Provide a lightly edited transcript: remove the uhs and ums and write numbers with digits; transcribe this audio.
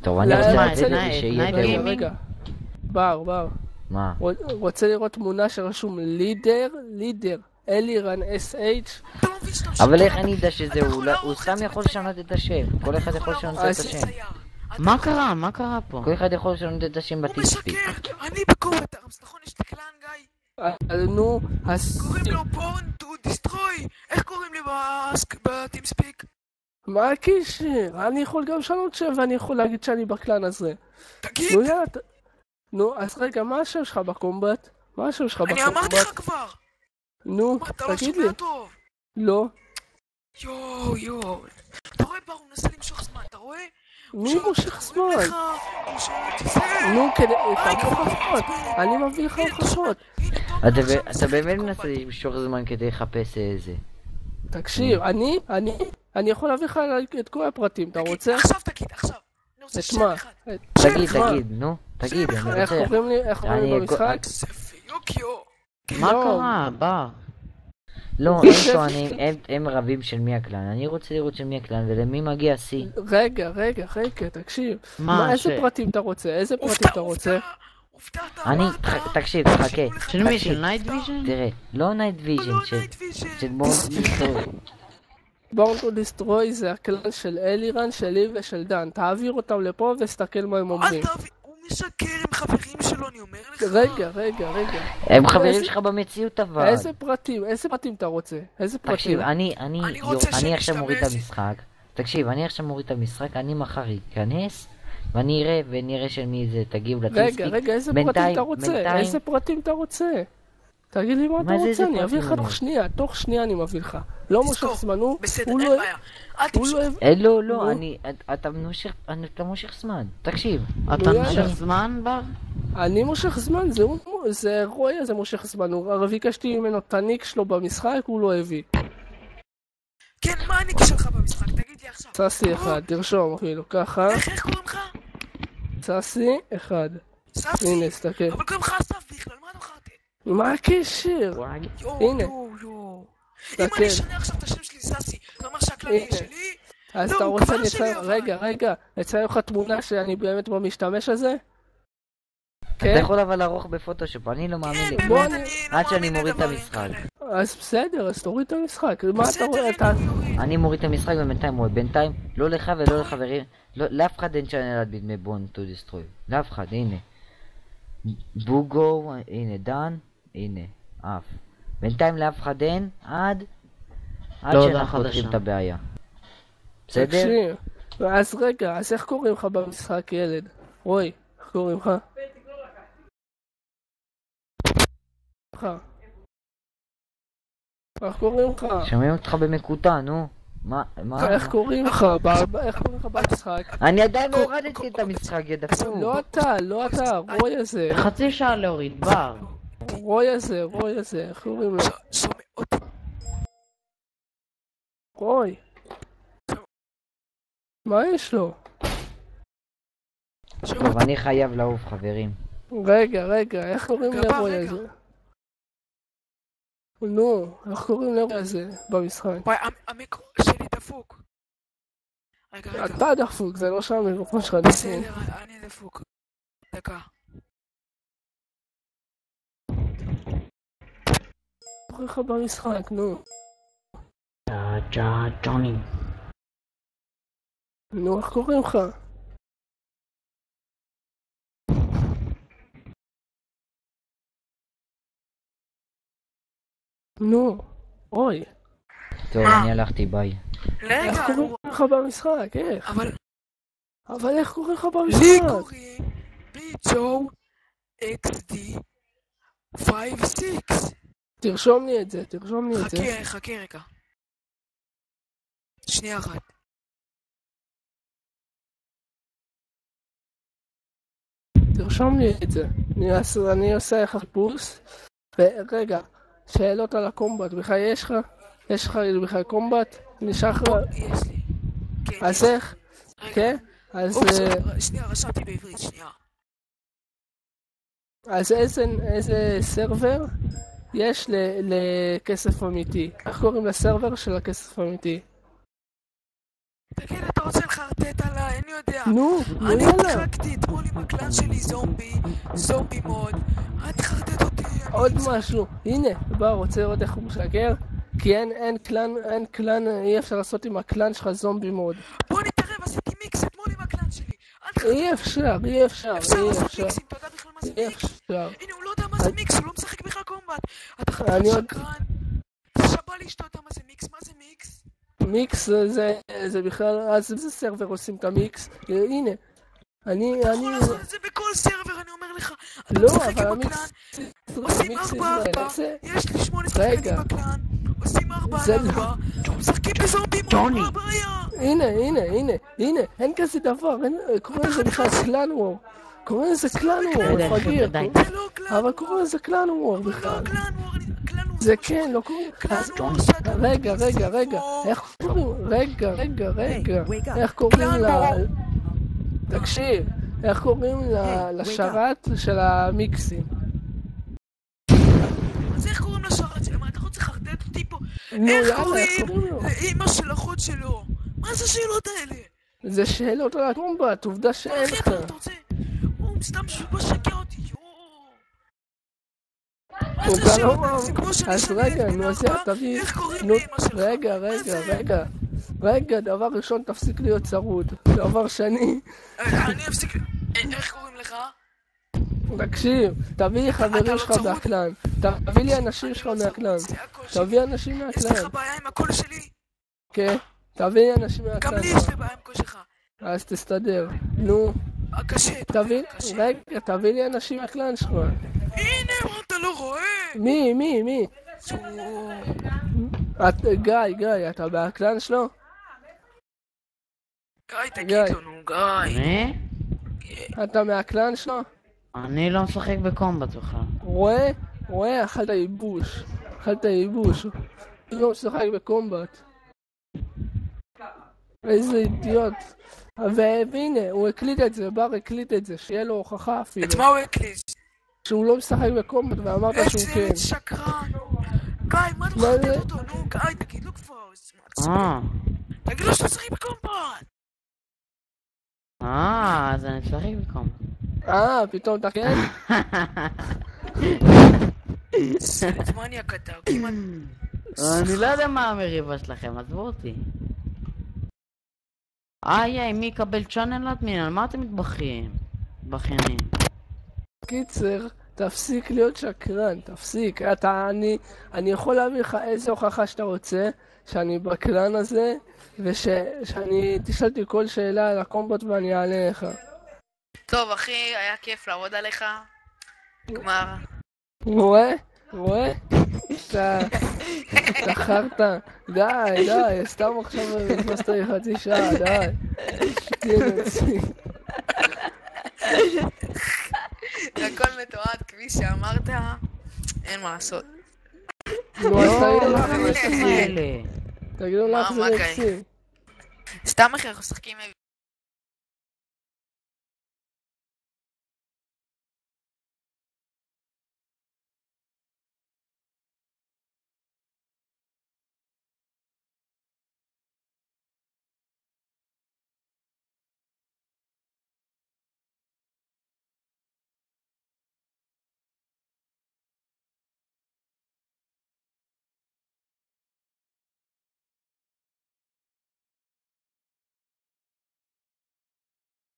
טוב, אני רוצה מה, לתת את זה שיהיה רגע, ברור. רגע. בר. מה? רוצה לראות תמונה שרשום לידר, אלירן SH. אתה לא מבין שאתה משקר. אבל איך אני אדע שזה אתה הוא? יכול הוא לערוך את סתם זה יכול בצייר. לשנות את השם. כל אחד יכול לשנות את השם. מה קרה? מה קרה פה? כל אחד יכול לשנות את השם הוא בטיספיק. משקר, אני בקובץ ארמס, נכון? יש לי קלן גיא. נו, קוראים לו Born to Destroy. איך קוראים לי בטימספיק? מה הקשר? אני יכול גם לשנות שם ואני יכול להגיד שאני בקלן הזה. תגיד, נו יאללה, נו, אז רגע, מה השם שלך בקומבט? מה השם שלך אני אמרתי בקומבט? לך כבר. נו, מה, אתה לא תגיד לי. שומע טוב? לא. יואו. אתה רואה בר, הוא מנסה למשוך זמן, אתה רואה? מי מושך זמן? הוא שואל אותי זה. נו, כדי... תביא הוכחות. אני מביא לך הוכחות. אתה באמת מנסה למשוך זמן כדי לחפש איזה. תקשיב, אני יכול להביא לך את כל הפרטים, אתה רוצה? עכשיו תגיד, עכשיו. אני רוצה את שם מה? אחד. תגיד, נו, תגיד, אני איך רוצה... קוראים לי במשחק? זה פיוקיו. מה לא. קרה? בר. לא, הם טוענים, הם רבים של מי הקלן. אני רוצה לראות של מי הקלן ולמי מגיע C. רגע, תקשיב. מה, איזה פרטים אתה רוצה? הופתעת, אני, תקשיב, חכה. של מי? של נייט ויז'ן? תראה, לא נייט ויז'ן, לא של נייט ויז'ן. בורן Born to Destroy זה הקלן של אלירן, שלי ושל דן. תעביר אותם לפה וסתכל מה הם אל אומרים. תביא, הוא משקר עם חברים שלו, אני אומר לך. רגע. הם חברים שלך במציאות אבל. איזה פרטים אתה רוצה? איזה פרטים? תקשיב, אני רוצה עכשיו מוריד את שנשתמש. המשחק. תקשיב, אני עכשיו מוריד את המשחק, אני מחר אכנס ואני אראה ונראה של מי זה, תגיב לטיספיק. רגע, איזה פרטים אתה רוצה? תגיד לי מה אתה מה זה, רוצה, איזה אני אביא לך פרטים? תוך שנייה אני מביא לך. לא מושך זמן, בסדר, הוא אין לא... בעיה. אל הוא תמשוך. לא... לא, נו. אתה מושך זמן. תקשיב, אתה יאללה. מושך זמן, בר? אני מושך זמן, זה רוי, זה מושך זמן. הוא ביקשתי ממנו את הניק שלו במשחק, הוא לא הביא. כן, מה הניקי שלך במשחק? תגיד לי עכשיו. ססי אחד, תרשום אפילו, ככה. איך קוראים לך? ססי אחד. ספי. הנה, תסתכל. אבל קוראים לך אסף בכלל, מה נוחרתם? מה הקשר? הנה. יואו. אם תסתכל. אני אשנה עכשיו את השם שלי ססי, זה אומר שהכלל יהיה הנה. שלי? אז לא, אתה הוא רוצה כבר לצייר, שלי, אבל. רגע, לצייר לך תמונה שאני באמת במשתמש הזה? אתה כן? יכול אבל לערוך בפוטושופ, אני לא מאמין כן, לכלום. בוא, באמת, אני- אני לא עד שאני מאמין מוריד את לדברים המשחק. כאלה. אז בסדר, אז תוריד את המשחק. מה אתה בסדר, רואה? הנה, אתה... אני אוריד. אני מוריד את המשחק ובינתיים רואה. בינתיים, לא לך ולא לחברים, לאף אחד אין צ'אנל עד בדמי בון טו דיסטרוי. לאף אחד, הנה. בוגו, הנה דן, הנה, אף. בינתיים לאף אחד אין, עד לא, שאנחנו זה פותרים החדשה. את הבעיה. בסדר? תקשיב. אז רגע, אז איך קוראים לך במשחק, ילד? רוי, איך קוראים לך? איך קוראים לך? שומעים אותך במקוטע, נו. מה? איך קוראים לך? איך קוראים לך במשחק? אני עדיין הורדתי את המשחק, יא דפוק. לא אתה, רוי הזה. חצי שעה להוריד, בר. רוי הזה, איך קוראים לו? שומע אותי. רוי. מה יש לו? טוב, אני חייב לעוף, חברים. רגע, איך קוראים גבה, לרוי רגע. הזה? נו, איך קוראים לרוי הזה במשחק? וואי, המיקרו שלי דפוק. רגע. אתה דפוק, זה לא שהמיקרופון שלך דפוק. בסדר, אני דפוק. דקה. קוראים לך במשחק, נו. ג'וני. נו, איך קוראים לך? נו, אוי, טוב, אני הלכתי, ביי. איך רגע, קוראים לך במשחק? איך? אבל איך קוראים לך לי במשחק? קוראים ביג'ו XD 56. תרשום לי את זה. חכה רגע. שנייה אחת. תרשום לי את זה. אני עושה לך חיפוש. רגע, שאלות על הקומבט. בכלל יש לך בכלל קומבט? נשאר לך... יש לי. כן, אז יש לי. איך? רגע. כן? אז... שנייה, רשמתי בעברית, שנייה. אז איזה סרבר יש לכסף אמיתי? איך קוראים לסרבר של הכסף אמיתי? תגיד, אתה רוצה לחרטט עליי, אני יודע. נו, אני יאללה. שיחקתי אתמול עם הקלן שלי זומבי מוד. אל תחרטט אותי. עוד משהו, הנה, רוצה לראות איך הוא משקר? כי אין קלן, אי אפשר לעשות עם הקלן שלך זומבי מוד. בוא נתערב, עשיתי מיקס אתמול עם הקלן שלי. אל תחרטט. אי אפשר. אפשר לעשות מיקסים, אתה יודע בכלל מה זה אי מיקס? אפשר. הנה, הוא לא יודע מה זה מיקס, הוא לא משחק בכלל קומבט. אתה חתיכת אני עוד- שקרן. זה שבא לי שאתה יודע מה זה מיקס, מה זה מיקס? מיקס זה בכלל, אז איזה סרבר עושים את המיקס? הנה, אני, אתה יכול לעשות את זה בכל סרבר, אני אומר לך. אתה לא, משחק אבל עם המיקס, הקלן, עושים המיקס 4-4, זה, יש לי 8 רגע. שחקנים בקלן, עושים 4-4, זה לא- משחקים בזומבים, ג'וני. מה הבעיה? הנה, אין כזה דבר, קוראים לזה בכלל קלן וור. קוראים לזה קלן וור, די, מפגר. די. זה לא קלן אבל קוראים לזה קלן וור וור, בכלל. לא קלן וור, קלן וור זה כן, לא קוראים... קלן אז- וור שאתה... רגע, איך קוראים... איך קוראים קלן ל... וור. תקשיב, איך קוראים לשרת של המיקסים? אז איך קוראים לשרת שלו? מה, אתה רוצה לחרטט אותי פה? נו, איך יאללה, קוראים איך קוראים לו? לאמא של אחות שלו? מה זה השאלות האלה? זה שאלות על הקומבט, עובדה שאין אחי, לך. אתה רוצה... הוא סתם שהוא משקר אותי, יואו. מה הוא זה גם השאלות לא- האלה? זה כמו שאני אז שואל רגע, בן נו, אז ארבע, תביא... איך קוראים נו, לאמא שלך? רגע, דבר ראשון, תפסיק להיות צרוד. דבר שני, אני אפסיק... איך קוראים לך? תקשיב, תביא לי חברים לא שלך צרוד? מהקלן. תביא לי אנשים שלך מהקלן. זה הקול שלי. תביא אנשים יש לך מהקלן. בעיה עם הקול שלי? כן, תביא לי אנשים גם מהקלן. לי יש לי בעיה עם הקול שלך. אז תסתדר. נו, קשה, תביא, קשה. רגע, תביא לי אנשים מהקלן שלך. הנה, מה אתה לא רואה? מי? יואו. גיא, אתה מהקלן שלו? גיא, תגיד גיא. לנו, גיא. אני? אתה מהקלן שלו? אני לא משחק בקומבט בכלל. רואה, אכלת ייבוש. הוא לא משחק בקומבט. איזה אידיוט. והנה, הוא הקליט את זה, בר הקליט את זה, שיהיה לו הוכחה אפילו. את מה הוא הקליט? שהוא לא משחק בקומבט, ואמרת שהוא כן. איזה שקרן. גיא, מה אתה מה מחרטט זה? אותו? נו, גיא, תגיד לו כבר. איזה מעצבן. תגיד לו שאתה משחק בקומבט. אז אני משחק בקומבט. פתאום אתה כן? סרט מניאק אתה, הוא כמעט... אני לא יודע מה המריבה שלכם, עזבו אותי. מי יקבל צ'אנל אדמין? על מה אתם מתבכיינים? בכיינים. קיצר, תפסיק להיות שקרן, תפסיק. אני יכול להביא לך איזה הוכחה שאתה רוצה, שאני בקלן הזה, ושאני תשאלתי כל שאלה על הקומבוט ואני אענה לך. טוב, אחי, היה כיף לעבוד עליך. גמר. רואה? אתה חרטא. די, סתם עכשיו נכנסת לי חצי שעה, די. תהיה נציג. הכל מתועד, כפי שאמרת, אין מה לעשות. נו, אז תגידו לך מה זה האלה? תגידו לך מה זה קרה? רציני. סתם אחי, אנחנו משחקים